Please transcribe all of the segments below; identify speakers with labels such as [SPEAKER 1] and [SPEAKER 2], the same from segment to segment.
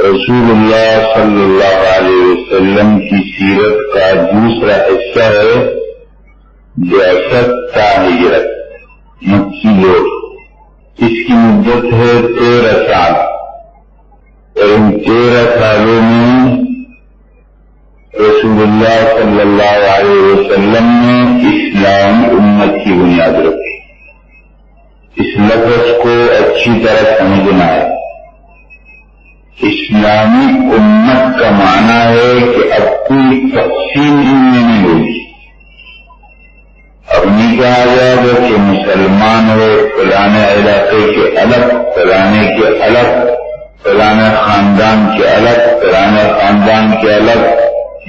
[SPEAKER 1] رسول اللہ صلی اللہ علیہ وسلم کی سیرت کا دوسرا حصہ ہے بعثت تا ہجرت مکی لوگ. اس کی مدت ہے 13 سال اور ان 13 سالوں میں رسول اللہ صلی اللہ علیہ وسلم نے اسلامی امت کی بنیاد رکھی. اس لفظ کو اچھی طرح سمجھنا ہے. اسلامی امت کا معنی ہے کہ اب کوئی تقسیم ان میں نہیں ہوگی. اب نہیں کہا جائے گا کہ مسلمان ہو فلانے علاقے کے الگ، فلانے کے الگ، فلانے خاندان کے الگ، فلانے خاندان کے الگ.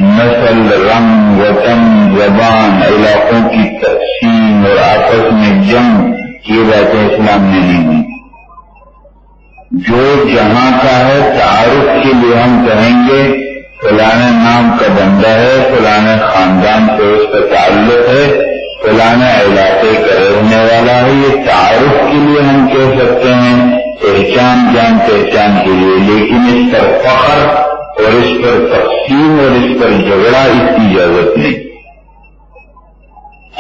[SPEAKER 1] نسل، رنگ، وطن، زبان، علاقوں کی تقسیم اور آپس میں جنگ، یہ باتیں اسلام میں نہیں ہوئی. جو جہاں کا ہے تعارف کے لیے ہم کہیں گے فلانے نام کا بندہ ہے، فلانے خاندان سے اس کا تعلق ہے، فلانے علاقے کا رہنے والا ہے. یہ تعارف کے لیے ہم کہہ سکتے ہیں، پہچان جان پہچان کے لیے. لیکن اس پر فخر اور اس پر تقسیم اور اس پر جھگڑا اس کی اجازت نہیں.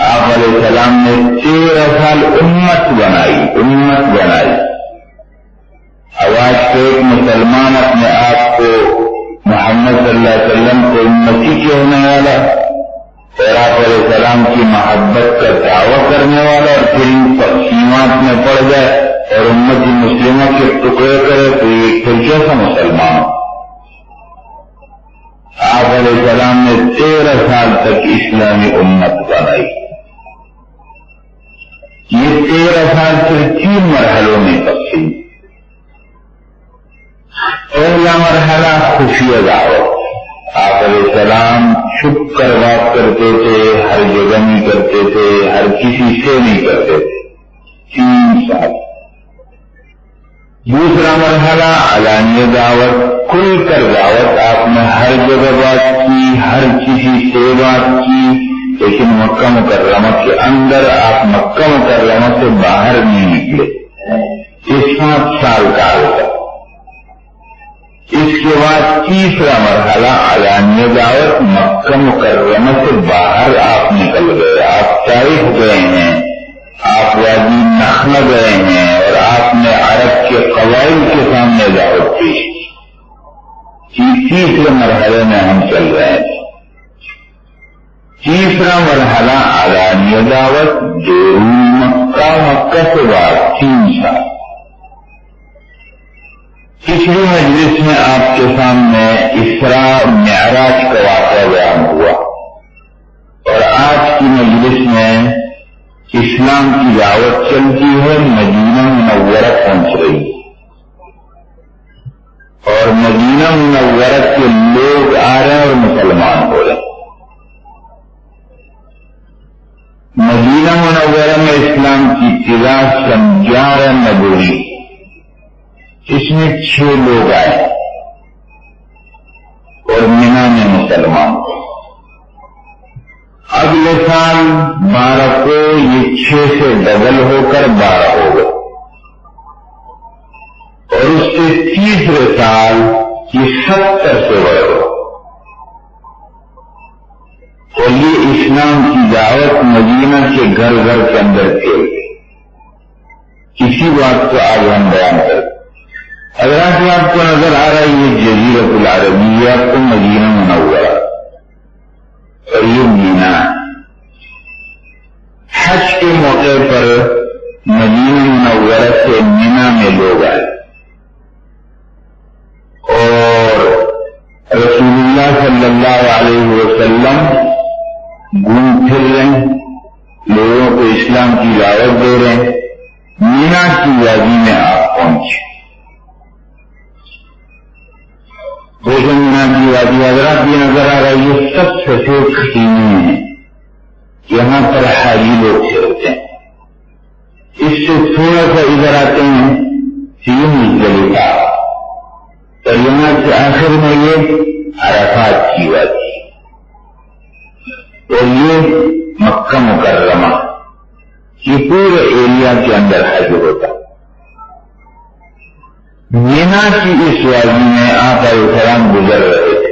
[SPEAKER 1] آپ علیہ السلام نے 13 سال امت بنائی. اب آج تو ایک مسلمان اپنے آپ کو محمد صلی اللہ علیہ وسلم کو امتی کہنے والا اور آپ علیہ السلام کی محبت کا دعویٰ کرنے والا اور پھر ان تقسیمات میں پڑ جائے اور امت مسلمہ کے ٹکڑے کرے تو یہ پھر کیسا مسلمان ہو؟ آپ علیہ السلام نے 13 سال تک اسلامی امت بنائی. یہ 13 سال صرف 3 مرحلوں میں تقسیم. پہلا مرحلہ خفیہ دعوت. آپ علیہ السلام چھپ کر بات کرتے تھے، ہر جگہ نہیں کرتے تھے، ہر کسی سے نہیں کرتے تھے. 3 سال. دوسرا مرحلہ علانیہ دعوت، کھل کر دعوت. آپ نے ہر جگہ بات کی، ہر کسی سے بات کی، لیکن مکہ مکرمہ کے اندر آپ مکہ مکرمہ سے باہر نہیں نکلے. یہ 7 سال کا ہوتا. اس کے بعد تیسرا مرحلہ علانیہ دعوت. مکہ مکرمہ سے باہر آپ نکل گئے، آپ طائف گئے ہیں، آپ وادی نخلا گئے ہیں اور آپ نے عرب کے قبائل کے سامنے دعوت پیش کی. تیسرے مرحلے میں ہم چل رہے ہیں. تیسرا مرحلہ علانیہ دعوت، مکہ سے باہر 3 سال. پچھلی مجلس میں آپ کے سامنے اسراء معراج کا واقعہ بیان ہوا اور آج کی مجلس میں اسلام کی دعوت چلتی ہے، مدینہ منورہ پہنچ رہی اور مدینہ منورہ کے لوگ آ رہے ہیں اور مسلمان ہو رہے ہیں. مدینہ منورہ میں اسلام کی ابتدا 11 نبوی. اس میں 6 لوگ آئے اور مینا میں مسلمان. اگلے سال 12 کو یہ 6 سے ڈبل ہو کر 12 ہو گئے اور اس کے تیسرے سال یہ 70 سے بڑھ گئے اور یہ اسلام کی دعوت مدینہ کے گھر گھر کے اندر پھیل گئی. اسی بات کو آج ہم بیان کرتے. حضرات آپ کو نظر آ رہا ہے یہ جزیرۃ العرب، یہ آپ کو مدینہ منورہ اور یہ مینا. حج کے موقع پر مدینہ منورہ سے مینا میں لوگ آئے اور رسول اللہ صلی اللہ علیہ وسلم گھوم پھر رہے ہیں، لوگوں کو اسلام کی دعوت دے رہے ہیں. مینا کی وادی میں آپ پہنچے. مینا کی وادی حضرات یہ نظر آ رہا ہے، یہ سب سفید خیمے ہیں. یہاں پر حاجی لوگ چلتے ہیں. اس سے تھوڑا سا ادھر آتے ہیں یہ مزدلفہ اور یہاں سے آخر میں یہ عرفات کی وادی اور یہ مکہ مکرمہ. یہ پورے ایریا کے اندر حج ہوتا. مینا کی اس وادی میں آپ علیہ السلام گزر رہے تھے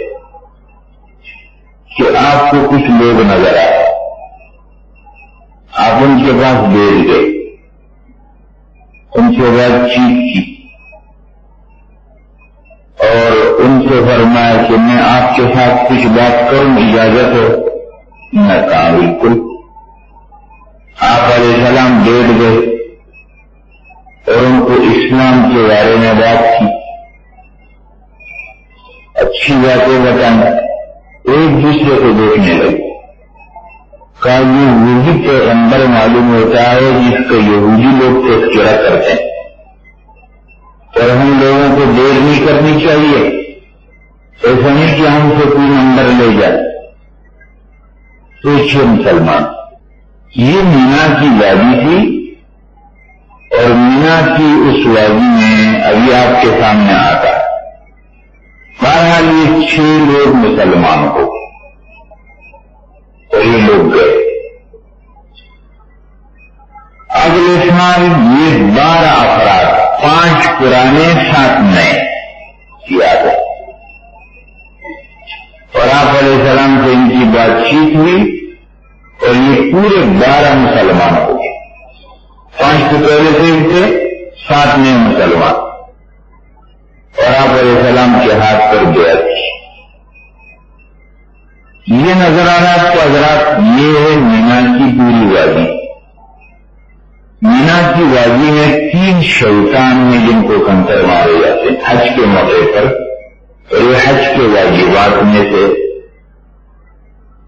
[SPEAKER 1] کہ آپ کو کچھ لوگ نظر آئے، آپ ان کے پاس بیٹھ گئے، ان سے بات چیت کی اور ان سے فرمایا کہ میں آپ کے ساتھ کچھ بات کروں، اجازت ہے؟ میں کہا بالکل۔ آپ علیہ السلام بیٹھ گئے اور ان کو اسلام کے بارے میں بات کی، اچھی باتیں بتائیں، ایک دوسرے کو دیکھنے لگے۔ کہا یہ وہی پیغمبر معلوم ہوتا ہے جس کا یہودی لوگ تذکرہ کرتے ہیں، اور ہم لوگوں کو دیر نہیں کرنی چاہیے، ایسا نہیں کہ ہم سے کوئی نمبر لے جائے۔ پوچھے مسلمان، یہ مینا کی وادی تھی اور مینا کی اس وادی میں ابھی آپ کے سامنے آتا، بہرحال یہ 6 لوگ مسلمان ہو اور یہ لوگ گئے۔ اگلے سال یہ 12 افراد، 5 پرانے 7 نئے کیا گیا، اور آپ علیہ السلام سے ان کی بات چیت ہوئی اور یہ پورے 12 مسلمان ہو گئے۔ 5 تو پہلے سے ہی تھے، 7 نئے مسلمان، اور آپ علیہ السلام کے ہاتھ پر بیعت کی۔ یہ نظر آ رہا ہے تو حضرات، یہ ہے مینا کی پوری وادی۔ مینا کی وادی میں 3 شیطان ہیں جن کو کنکر مارے جاتے ہیں حج کے موقع پر، اور یہ حج کے واجبات میں سے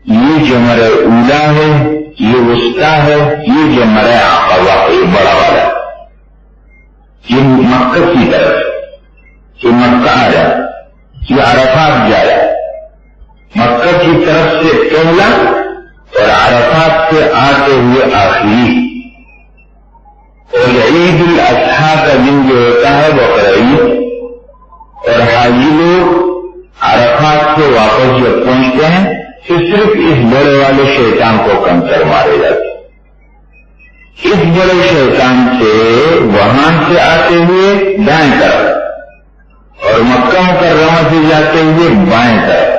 [SPEAKER 1] یہ جمرہ اولا ہے، یہ وسطیٰ ہے، یہ جمرہ عقبہ، یہ بڑا والا، یہ مکہ کی طرف، یہ مکہ آ رہا ہے، یہ عرفات جا رہا ہے، مکہ کی طرف سے پہلا اور عرفات سے آتے ہوئے آخری۔ اور عید الاضحیٰ کا دن جو ہوتا ہے بقرعید، اور حاجی لوگ عرفات سے واپس جب پہنچتے ہیں تو صرف اس بڑے والے شیطان کو کنکر مارے جاتے۔ اس بڑے شیطان سے وہاں سے آتے ہوئے دائیں طرف اور مکہ مکرمہ سے جاتے ہوئے بائیں طرف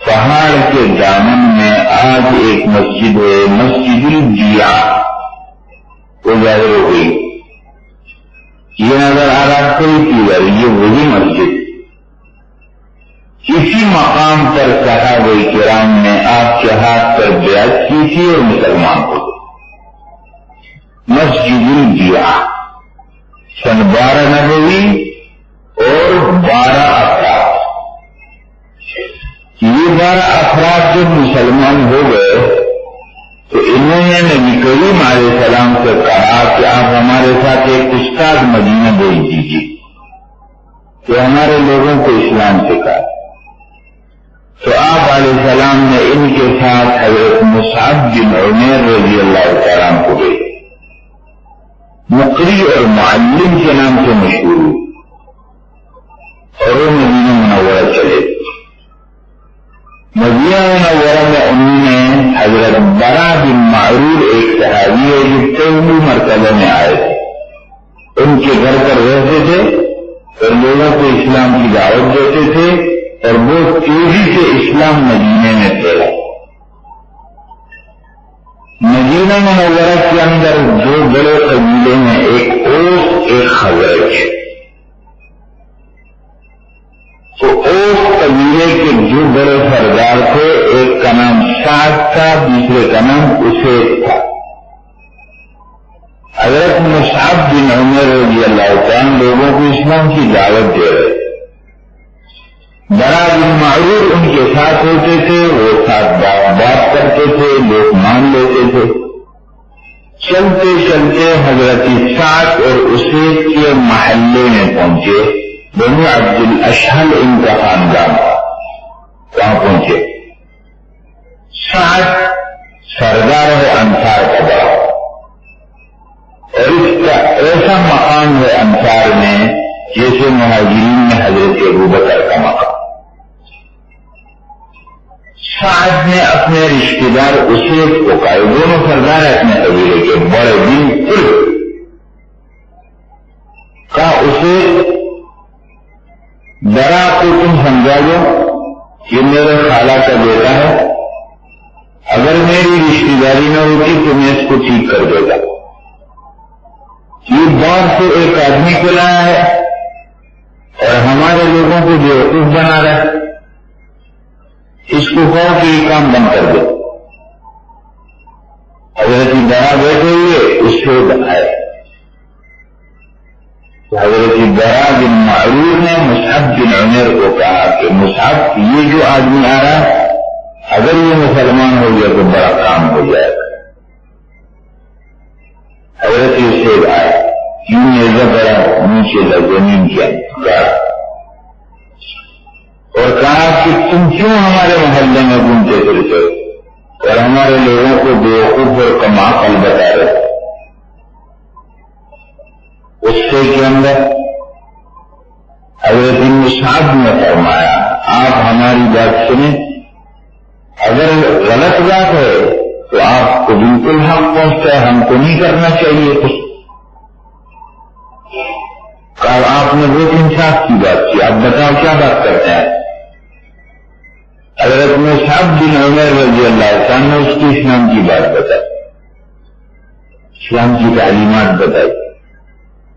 [SPEAKER 1] پہاڑ کے دامن میں آج ایک مسجد ہے، مسجد الجیاع، وہ ظاہر ہو گئی۔ یہ نظر آ رہا کوئی پیلر، یہ وہی مسجد۔ اسی مقام پر صحابہ کرام نے آپ کے ہاتھ پر بیعت کی تھی اور مسلمان ہو گئے۔ مسجد الجیاع، سن 12 نبوی اور 12 افراد۔ یہ 12 افراد جب مسلمان ہو گئے تو انہوں نے نبی کریم علیہ السلام سے کہا کہ آپ ہمارے ساتھ ایک استاد مدینہ بھیج دیجیے کہ ہمارے لوگوں کو اسلام سکھائے۔ تو آپ علیہ السلام نے ان کے ساتھ حضرت مصعب بن عمیر رضی اللہ تعالیٰ عنہ کو بھیجا، مقری اور معلم کے نام سے مشہور ہوئے، اور وہ مدینہ منورہ چلے۔ مدینہ منورہ میں انہوں نے حضرت برا بن معرور، ایک صحابی ہے جو پہلی مرتبہ میں آئے تھے، ان کے گھر پر رہتے تھے اور لوگوں کو اسلام کی دعوت دیتے تھے، اور وہ تیزی سے اسلام مدینے میں پھیلا۔ مدینہ منورہ کے اندر 2 بڑے قبیلے ہیں، ایک اوس، ایک خزرج۔ تو اوس قبیلے کے 2 بڑے سردار تھے، ایک کا نام سعد تھا، دوسرے کا نام اسید تھا۔ حضرت مصعب بن عمر رضی اللہ عنہ لوگوں کو اسلام کی دعوت دے رہے، برا بن معرور ان کے ساتھ ہوتے تھے، وہ ساتھ بات کرتے تھے، لوگ مان لیتے تھے۔ چلتے چلتے حضرت سعد اور اسید کے محلے میں پہنچے، بنو عبد الاشہل ان کا خاندان تھا، وہاں پہنچے۔ سعد سردار ہے انصار کا بڑا، اور اس کا ایسا مقام ہے انصار میں جیسے مہاجرین میں حضرت ابوبکر کا مقام۔ سعد نے اپنے رشتے دار اسید کو کہا، دونوں سردار اپنے قبیلے کے بڑے بالکل، کہا اسید برا کو تم سمجھا دو کہ میرے خالہ کا بیٹا ہے، اگر میری رشتے داری نہ ہوتی تو میں اس کو ٹھیک کر دے گا. یہ باہر سے ایک آدمی کو لایا ہے اور ہمارے لوگوں کو بیوقوف بنا رہا ہے، اس کو کہو کہ یہ کام بند کر دو. حضرت برا بیٹھے ہوئے اس سے بتایا. حضرت برا بن معرور نے مصعب بن عمیر کو کہا کہ مصعب یہ جو آدمی آ رہا ہے اگر یہ مسلمان ہو گیا تو بڑا کام ہو جائے گا. حضرت اسے آیا کیوں نیزہ بڑا نیچے زمین کیا اور کہا کہ تم کیوں ہمارے محلے میں گھومتے پھرتے اور ہمارے لوگوں کو بیوقوف اور کم عقل بتا رہے. غصے کے اندر حضرت مصعب نے فرمایا آپ ہماری بات سنیں، اگر غلط بات ہے تو آپ کو بالکل حق پہنچتا ہے، ہم کو نہیں کرنا چاہیے کچھ. آپ نے بہت انصاف کی بات کی، آپ بتاؤ کیا بات کرتے ہیں. حضرت مصعب بن عمیر رضی اللہ عنہ نے اس کی اسلام کی بات بتائی، اسلام کی تعلیمات بتائی،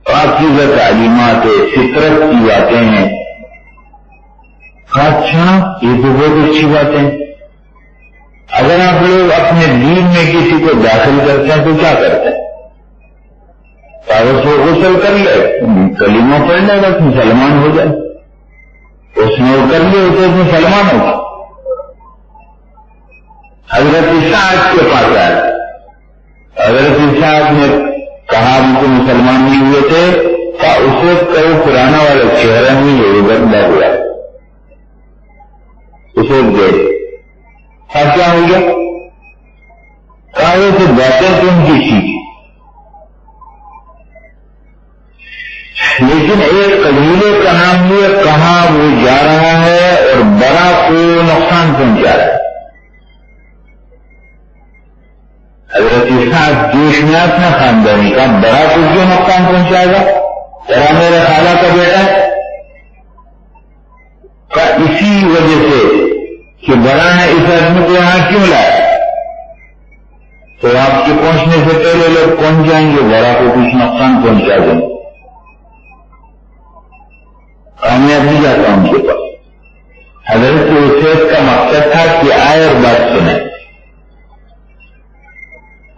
[SPEAKER 1] پاکیزہ تعلیمات فطرت کی باتیں ہیں. اچھا یہ تو بہت اچھی باتیں. اگر آپ لوگ اپنے دین میں کسی کو داخل کرتے ہیں تو کیا کرتے ہیں؟ کاغذ کو غسل کر لے، کلمہ پڑھ لے بس مسلمان ہو جائے. اس نے وہ کر لیا تو مسلمان ہوگا. حضرت سعد کے پاس آیا، حضرت سعد نے کہا ہم کو مسلمان نہیں ہوئے تھے، کہا اسے کئی پرانا والا چہرہ نہیں ہے، بدلا ہوا اسے دے. کیا ہو گیا؟ کہا یہ تو باتیں تم کی سیکھی، لیکن ایک قبیلے کا نام لیا، کہاں وہ جا رہا ہے اور بڑا کو نقصان پہنچا رہا ہے. حضرت سعد جوش میں اپنا خاندانی کا بڑا کو کیوں نقصان پہنچائے گا؟ ذرا میرے خالہ کا بیٹا کا اسی وجہ سے کہ بڑا ہے اس آدمی کو یہاں کیوں لائے، تو آپ کے پہنچنے سے پہلے لوگ پہنچ جائیں گے، بڑا کو کچھ نقصان پہنچا دیں. کامیاب نہیں جاتا ان کے پاس. حضرت اسید کا مقصد تھا کہ آئے اور بات سنیں.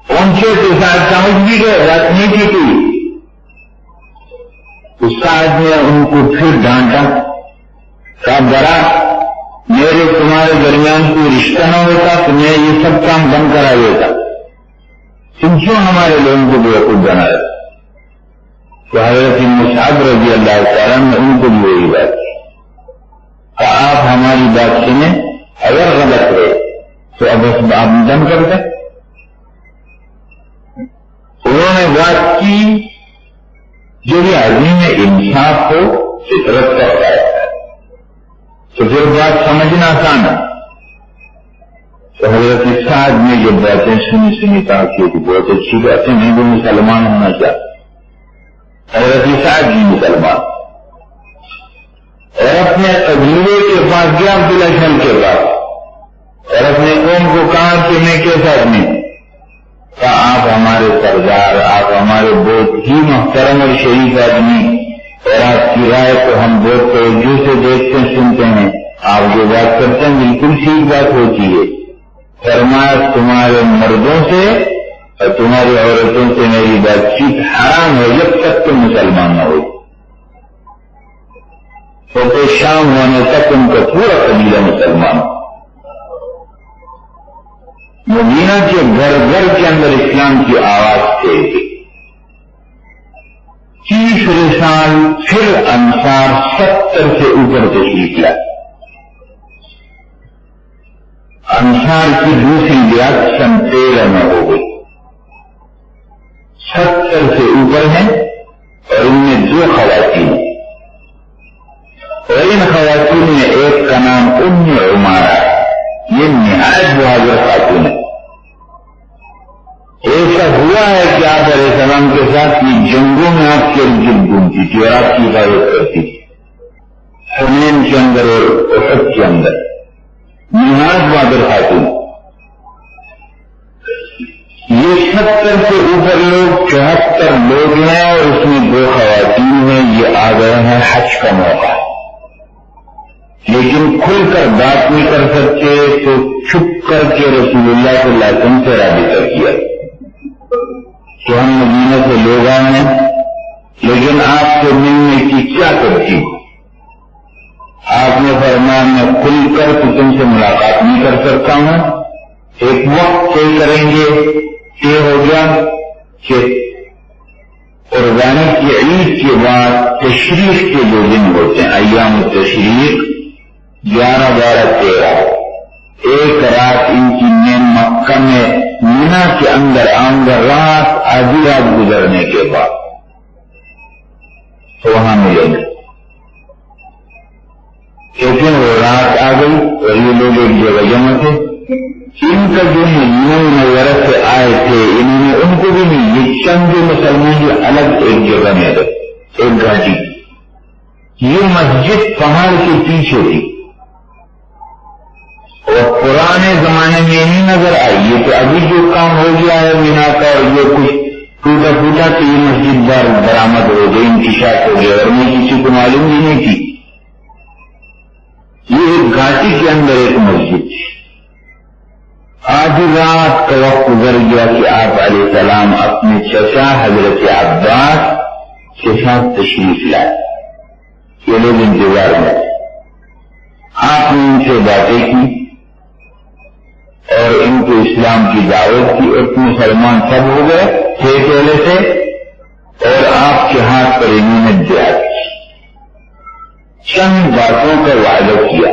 [SPEAKER 1] پہنچے تو ساتھ سمجھ بھی گئے بات نہیں کی تھی. استاد نے ان کو پھر ڈانٹا، کہا بڑا میرے تمہارے درمیان کوئی رشتہ نہ ہوتا تو میں یہ سب کام بند کرا دیتا، تم کیوں ہمارے لوگوں کو بیوقوف بنا رہے؟ تو حضرت مصعب رضی اللہ تعالیٰ نے ان کو بھی وہی بات کی، کہا آپ ہماری بات سنیں، اگر غلط ہے تو اب اس آپ دم کر دیں. انہوں نے بات کی جو بھی آدمی میں انصاف ہو فطرت کا ہوتا ہے تو پھر بات سمجھنا آسان ہے. تو حضرت سعد نے جو باتیں سنی کہا کہ بہت اچھی باتیں نہیں تو مسلمان ہونا چاہتے. حضرت سعد بھی مسلمان اور اپنے قبیلے کے پاس گیا، عبداللہ شن کے پاس، اور اپنے قوم کو کہا کہ میں کیسا آدمی ہوں. کہا آپ ہمارے سردار، آپ ہمارے بہت ہی محترم اور شریف آدمی، اور آپ کی رائے کو ہم بہت توجہ سے دیکھتے ہیں سنتے ہیں، آپ جو بات کرتے ہیں بالکل ٹھیک بات ہوتی ہے. فرمایا تمہارے مردوں سے اور تمہاری عورتوں سے میری بات چیت حرام ہے جب تک تم مسلمان نہ ہو. تو شام ہونے تک ان کا پورا قبیلہ مسلمان. مدینہ کے گھر گھر کے اندر اسلام کی آواز تھی. 30 سال پھر انصار 70 سے اوپر تشریف لائے. انصار کی دوسری بیعت سن 13 میں ہو گئی. 70 سے اوپر ہیں اور ان میں 2 خواتین، اور ان خواتین میں ایک کا نام ام عمارہ، یہ نہایت بہادر خاتون ہے. ایسا ہوا ہے کہ آپ علیہ السلام کے ساتھ یہ جنگوں میں آپ کے ارد گرد گھومتی تھی اور آپ کی حفاظت کرتی تھی. حنین کے اندر اور احد کے اندر نہایت بہادر خاتون. یہ 70 سے اوپر لوگ 74 لوگ ہیں اور اس میں 2 خواتین ہیں. یہ آ گئے ہیں حج کا موقع، لیکن کھل کر بات نہیں کر سکتے تو چھپ کر کے رسول اللہ صلی اللہ علیہ وسلم سے رابطہ کیا کہ ہم مدینہ سے لوگ آئے ہیں، لیکن آپ سے ملنے کی کیا ترتیب؟ آپ نے فرمایا میں کھل کر تو تم سے ملاقات نہیں کر سکتا ہوں. ایک وقت طے کریں گے کہ ہو گیا کہ قربانی کی عید کے بعد تشریق کے 2 دن ہوتے ہیں، ایام تشریق 11، 12، 13. ایک رات ان کی میں مکہ میں مینا کے اندر آؤں گا، رات آدھی رات گزرنے کے بعد تو وہاں ملیں گے. لیکن وہ رات آ گئی اور یہ لوگ ایک جگہ جمع تھے. ان کا جو مدینہ منورہ سے آئے تھے انہوں نے ان کو بھی نہیں، یہ چند جو مسلمان جو الگ ایک جگہ میں تھے، ایک گھاٹی. یہ مسجد پہاڑ کے پیچھے تھی اور پرانے زمانے میں نہیں نظر آئی. یہ تو ابھی جو کام ہو گیا ہے مینا کا اور یہ کچھ ٹوٹا پھوٹا تو یہ مسجد بار برآمد ہو گئی، انکشاف ہو گیا اور میں کسی کو معلوم بھی نہیں تھی. یہ ایک گھاٹی کے اندر ایک مسجد تھی. آدھی رات کا وقت گزر گیا کہ آپ علیہ السلام اپنے چچا حضرت عباس کے ساتھ تشریف لائے. یہ لوگ انتظار میں. آپ نے ان سے باتیں کی اور ان کو اسلام کی دعوت کی اور مسلمان سب ہو گئے تھے پہلے سے، اور آپ کے ہاتھ پر انہوں نے بیعت کی. چند باتوں کا وعدہ کیا،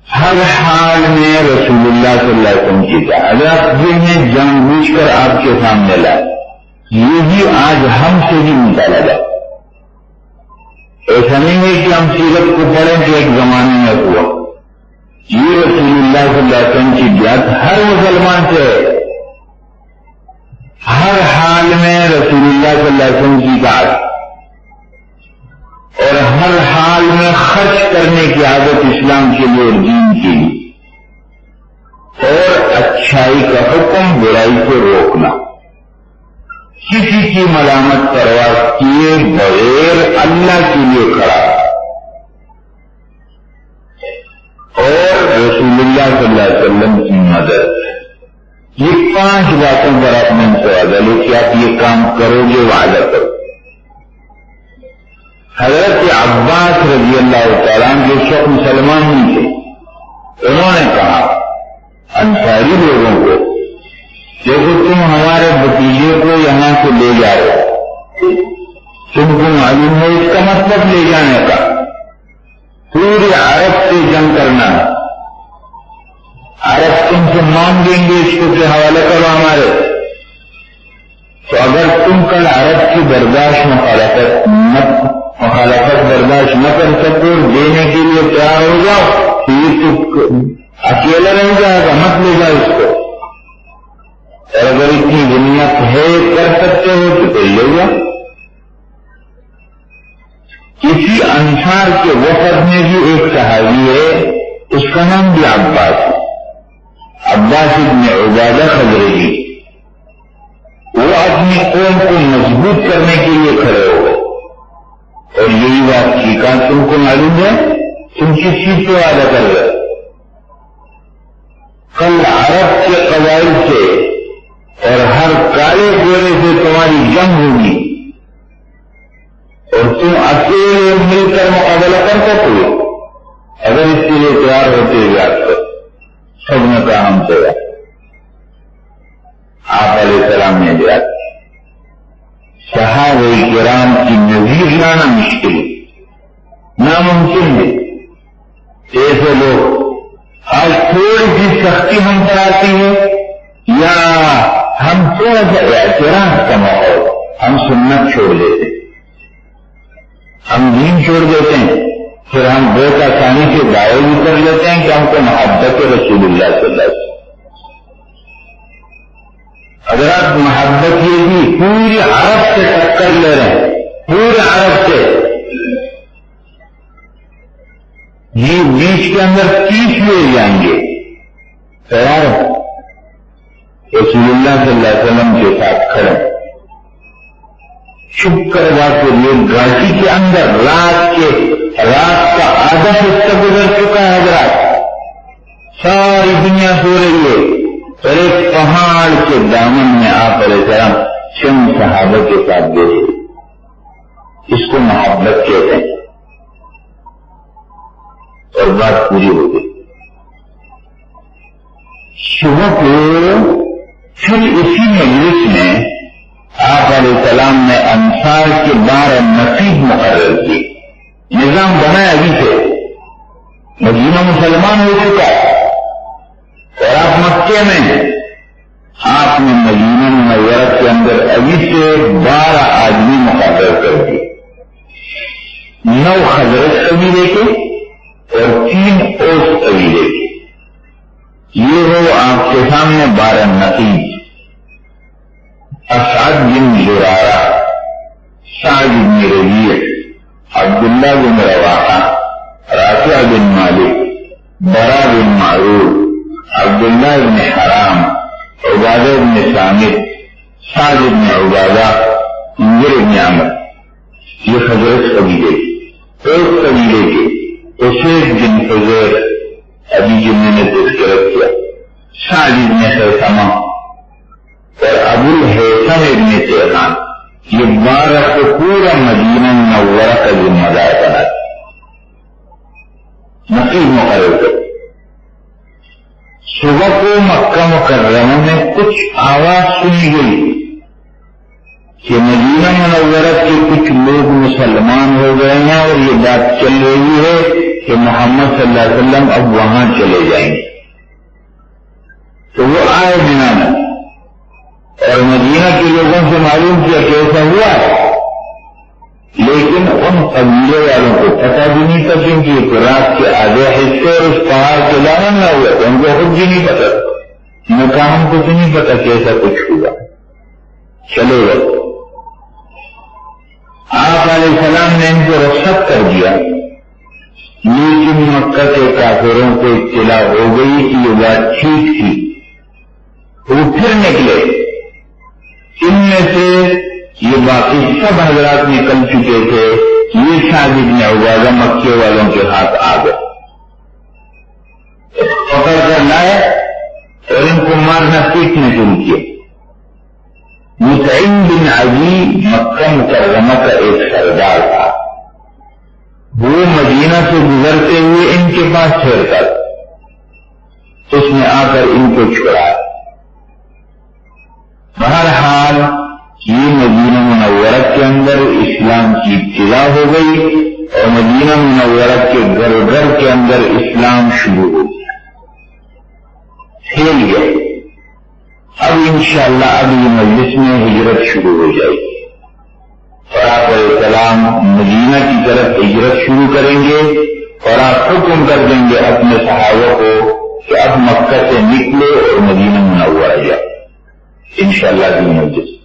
[SPEAKER 1] ہر حال میں رسول اللہ صلی اللہ علیہ وسلم کی اطاعت نے جان بوجھ کر آپ کے سامنے لائے. یہی آج ہم سے بھی مطالبہ. ایسا نہیں ہے کہ ہم سیرت کو پڑھیں کہ ایک زمانے میں ہوا. یہ رسول اللہ صلی اللہ علیہ وسلم کی بیعت ہر مسلمان سے ہے. ہر حال میں رسول اللہ صلی اللہ علیہ وسلم کی اطاعت اور ہر حال میں خرچ کرنے کی عادت اسلام کے لیے اور دین کے لیے، اور اچھائی کا حکم، برائی سے روکنا، کسی کی ملامت پرواہ کیے بغیر اللہ کے لیے کھڑا، اور رسول اللہ صلی اللہ علیہ وسلم کی مدد. یہ 5 باتوں پر آپ نے وعدہ لو کہ آپ یہ کام کرو گے، وعدہ کرو. حضرت عباس رضی اللہ تعالیٰ جو شخص مسلمان نہیں تھے، انہوں نے کہا انصاری لوگوں کو، دیکھو تم ہمارے بھتیجے کو یہاں سے لے جاؤ، تم کو معلوم ہے اس کا مطلب لے جانے کا پورے عرب سے جنگ کرنا ہے. عرب تم سے مانگیں گے اس کو کہ حوالے کرو ہمارے، تو اگر تم کل عرب کی برداشت مخالفت برداشت نہ کر سکو، دینے کے لیے تیار ہو جاؤ تو یہ تو اکیلا رہ جائے گا، مت لے جاؤ اس کو. اور اگر اتنی ہمت ہے کر سکتے ہو تو کوئی لے جاؤ. کسی انصار کے وفد میں بھی ایک صحابی ہے، اس کا نام بھی عباس ہے، عباس ابن عبادہ خزرجی. وہ اپنی قوم کو مضبوط کرنے کے لیے کھڑے ہو گئے اور یہی بات کی کہا تم کو معلوم ہے تم کس چیز کو وعدہ کر رہے؟ کل عرب کے قبائل سے اور ہر کالے گورے سے تمہاری جنگ ہوگی اور تم اکیلے مل کر مقابلہ کر سکتے ہو. اگر اس کے لیے تیار ہوتے یاد کر. سب نے کہا ہم تیار. آپ علیہ السلام نے یاد کی. صحابہ کرام کی نظیر لانا مشکل ہے، ناممکن ہے. ایسے لوگ آج تھوڑی سی سختی ہم پر آتی ہے یا ہم تھوڑا سا اعتراض کا ماحول، ہم سنت چھوڑ دیتے ہیں، ہم دین چھوڑ دیتے ہیں، پھر ہم بہت آسانی سے دعوی بھی کر لیتے ہیں کہ ہم کو محبت رسول اللہ صلی اللہ علیہ وسلم. اگر آپ محبت یہ بھی پوری عرب سے ٹکر لے رہے ہیں، پورے عرب سے، یہ بیچ کے اندر 30 لے جائیں گے، تیار رسول اللہ صلی اللہ علیہ وسلم کے ساتھ کھڑے، چھپ کر کے یہ گاڑی کے اندر رات کا آدھا حصہ گزر چکا ہے حضرات، ساری دنیا سو رہی ہے، اور ایک پہاڑ کے دامن میں آپ علیہ السلام چند صحابہ کے ساتھ بیٹھے، اس کو محبت کہتے ہیں، اور بات پوری ہو گئی۔ صبح کو پھر اسی مجلس میں آپ علیہ السلام نے انصار کے 12 نقیب مقرر کیے، نظام بنایا ابھی سے، مدینہ مسلمان ہو چکا ہے اور آپ مکے میں، آپ نے مدینہ منورہ کے اندر ابھی سے 12 آدمی مقرر کر دیے، 9 خزرج قبیلے کے اور 3 اوس قبیلے کے، یہ ہو آپ کے سامنے 12 نقیب، اسعد بن زرارہ، سعد بن ربیع، عبداللہ بن رواحہ، رافع بن مالک، برا بن معروف، عبداللہ بن حرام، عبادہ بن سامت، سعد بن عبادہ، منذر بن عمر، یہ خزرج قبیلے کے، اوس قبیلے کے اسید بن حضیر، ابھی جو میں نے تذکرہ کیا، سعد بن خیثمہ اور ابو الحیثم ابن تیغان، یہ 12 کو پورا مدینہ منورہ کا ذمہ دار بنا نقیب مقرر کر۔ صبح کو مکہ مکرمہ میں کچھ آواز سنی گئی کہ مدینہ منورہ کے کچھ لوگ مسلمان ہو گئے ہیں، اور یہ بات چل رہی ہے کہ محمد صلی اللہ علیہ وسلم اب وہاں چلے جائیں گے، تو وہ آئے بنا میں اور مدینہ کے لوگوں سے معلوم کیا کہ ایسا ہوا ہے، لیکن ان قبیلے والوں کو پتہ بھی نہیں تھا، کیونکہ رات کے آدھے حصے اس پہاڑ کے دامن میں ہوئے تھے، ان کو خود بھی نہیں پتا، میں کہا ہم کو تو نہیں پتا کہ ایسا کچھ ہوا، چلے گئے۔ آپ علیہ السلام نے ان کو رخصت کر دیا، لیکن مکہ کے کافروں کو اطلاع ہو گئی کہ یہ بات ٹھیک تھی، وہ پھر نکلے، ان میں سے یہ باقی سب حضرات نکل چکے تھے، یہ سعد بن عبادہ مکے والوں کے ہاتھ آ گئے، پکڑ کر لائے اور ان کو مارنا پیٹنا شروع کیا۔ مطعم بن عدی مکہ مکرمہ کا ایک سردار تھا، وہ مدینہ سے گزرتے ہوئے ان کے پاس ٹھہرتا، اس نے آ کر ان کو چھڑایا۔ بہرحال یہ مدینہ منورہ کے اندر اسلام کی ابتدا ہو گئی اور مدینہ منورہ کے گھر گھر کے اندر اسلام شروع ہو گیا، پھیل گئے۔ اب انشاءاللہ اگلی مجلس میں ہجرت شروع ہو جائے گی، اور آپ علیہ السلام مدینہ کی طرف ہجرت شروع کریں گے، اور آپ حکم کر دیں گے اپنے صحابہ کو کہ اب مکہ سے نکلو اور مدینہ منورہ جاؤ، انشاءاللہ اگلی مجلس۔